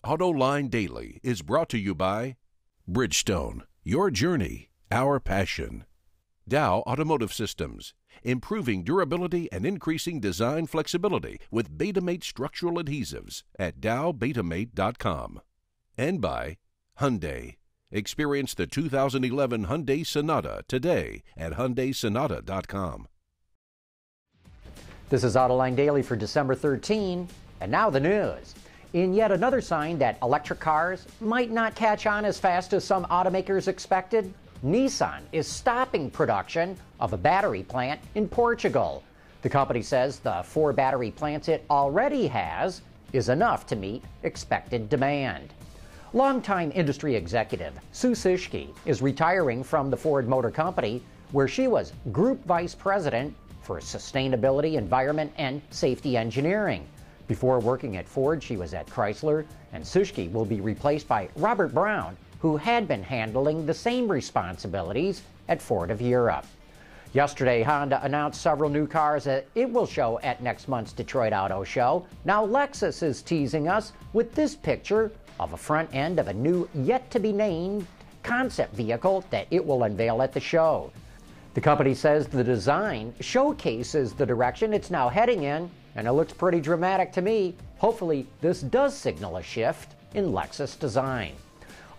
Autoline Daily is brought to you by Bridgestone, your journey, our passion. Dow Automotive Systems, improving durability and increasing design flexibility with Betamate structural adhesives at dowbetamate.com. And by Hyundai. Experience the 2011 Hyundai Sonata today at HyundaiSonata.com. This is Autoline Daily for December 13, and now the news. In yet another sign that electric cars might not catch on as fast as some automakers expected, Nissan is stopping production of a battery plant in Portugal. The company says the 4 battery plants it already has is enough to meet expected demand. Longtime industry executive Sue Cischke is retiring from the Ford Motor Company, where she was Group Vice President for Sustainability, Environment, and Safety Engineering. Before working at Ford, she was at Chrysler, and Cischke will be replaced by Robert Brown, who had been handling the same responsibilities at Ford of Europe. Yesterday, Honda announced several new cars that it will show at next month's Detroit Auto Show. Now Lexus is teasing us with this picture of a front end of a new, yet-to-be-named concept vehicle that it will unveil at the show. The company says the design showcases the direction it's now heading in, and it looks pretty dramatic to me. Hopefully, this does signal a shift in Lexus design.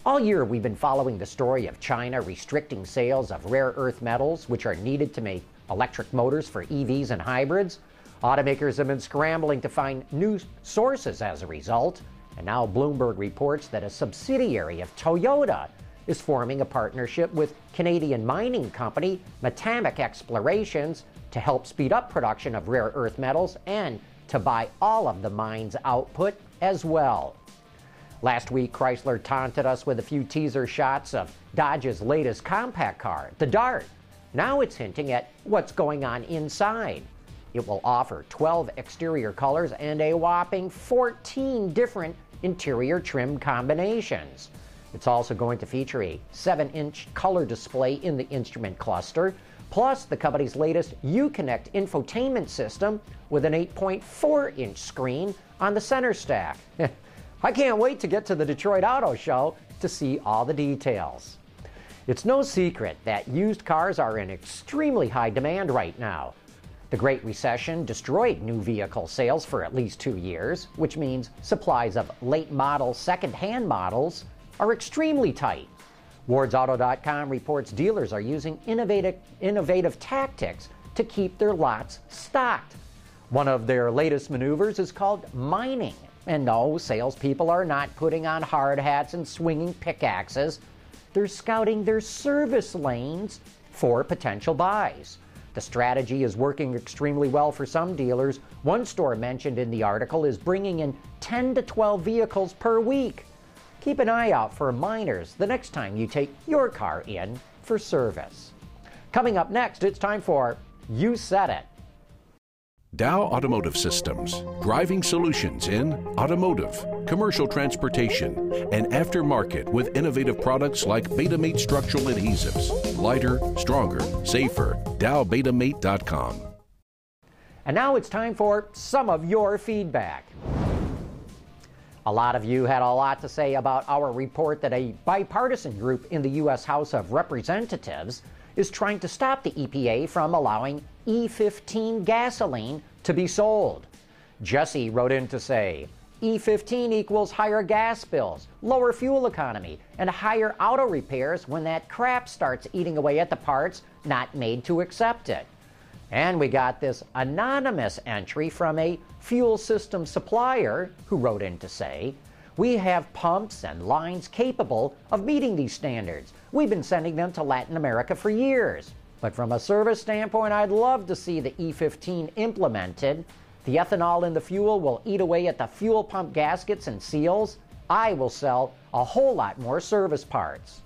All year, we've been following the story of China restricting sales of rare earth metals, which are needed to make electric motors for EVs and hybrids. Automakers have been scrambling to find new sources as a result, and now Bloomberg reports that a subsidiary of Toyota is forming a partnership with Canadian mining company Metamic Explorations to help speed up production of rare earth metals and to buy all of the mine's output as well. Last week, Chrysler taunted us with a few teaser shots of Dodge's latest compact car, the Dart. Now it's hinting at what's going on inside. It will offer 12 exterior colors and a whopping 14 different interior trim combinations. It's also going to feature a 7-inch color display in the instrument cluster, plus the company's latest Uconnect infotainment system with an 8.4-inch screen on the center stack. I can't wait to get to the Detroit Auto Show to see all the details. It's no secret that used cars are in extremely high demand right now. The Great Recession destroyed new vehicle sales for at least 2 years, which means supplies of late-model second-hand models are extremely tight. WardsAuto.com reports dealers are using innovative tactics to keep their lots stocked. One of their latest maneuvers is called mining. And no, salespeople are not putting on hard hats and swinging pickaxes. They're scouting their service lanes for potential buys. The strategy is working extremely well for some dealers. One store mentioned in the article is bringing in 10 to 12 vehicles per week. Keep an eye out for miners the next time you take your car in for service. Coming up next, it's time for You Said It. Dow Automotive Systems, driving solutions in automotive, commercial transportation, and aftermarket with innovative products like Betamate structural adhesives. Lighter, stronger, safer. DowBetamate.com. And now it's time for some of your feedback. A lot of you had a lot to say about our report that a bipartisan group in the U.S. House of Representatives is trying to stop the EPA from allowing E15 gasoline to be sold. Jesse wrote in to say, E15 equals higher gas bills, lower fuel economy, and higher auto repairs when that crap starts eating away at the parts not made to accept it. And we got this anonymous entry from a fuel system supplier who wrote in to say, we have pumps and lines capable of meeting these standards. We've been sending them to Latin America for years. But from a service standpoint, I'd love to see the E15 implemented. The ethanol in the fuel will eat away at the fuel pump gaskets and seals. I will sell a whole lot more service parts.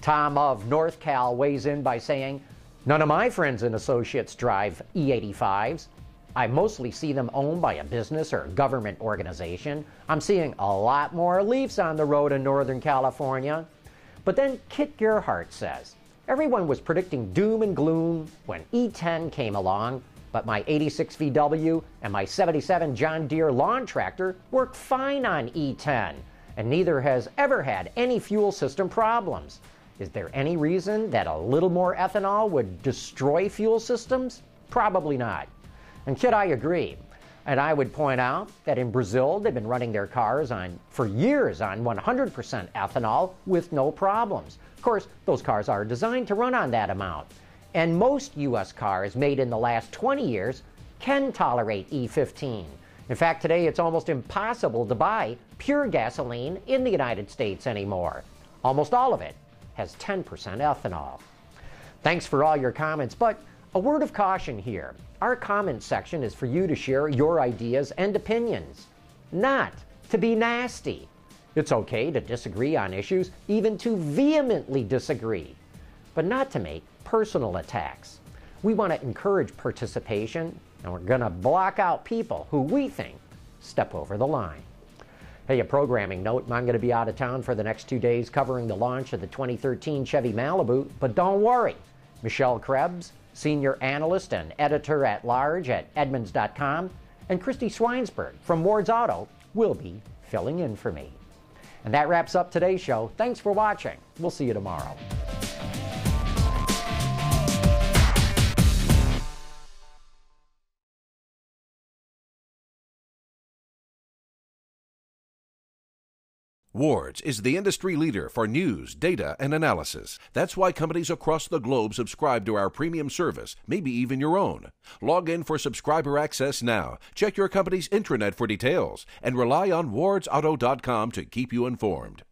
Tom of North Cal weighs in by saying, none of my friends and associates drive E85s. I mostly see them owned by a business or government organization. I'm seeing a lot more Leafs on the road in Northern California. But then Kit Gerhardt says, everyone was predicting doom and gloom when E10 came along, but my 86 VW and my 77 John Deere lawn tractor work fine on E10. and neither has ever had any fuel system problems. Is there any reason that a little more ethanol would destroy fuel systems? Probably not. And Kid, I agree. And I would point out that in Brazil, they've been running their cars for years on 100% ethanol with no problems. Of course, those cars are designed to run on that amount. And most U.S. cars made in the last 20 years can tolerate E15. In fact, today it's almost impossible to buy pure gasoline in the United States anymore. Almost all of it has 10% ethanol. Thanks for all your comments, but a word of caution here. Our comment section is for you to share your ideas and opinions, not to be nasty. It's okay to disagree on issues, even to vehemently disagree, but not to make personal attacks. We want to encourage participation, and we're going to block out people who we think step over the line. Hey, a programming note, I'm going to be out of town for the next 2 days covering the launch of the 2013 Chevy Malibu, but don't worry. Michelle Krebs, senior analyst and editor-at-large at Edmunds.com, and Christy Schweinsberg from Ward's Auto will be filling in for me. And that wraps up today's show. Thanks for watching. We'll see you tomorrow. Ward's is the industry leader for news, data, and analysis. That's why companies across the globe subscribe to our premium service, maybe even your own. Log in for subscriber access now. Check your company's intranet for details, and rely on wardsauto.com to keep you informed.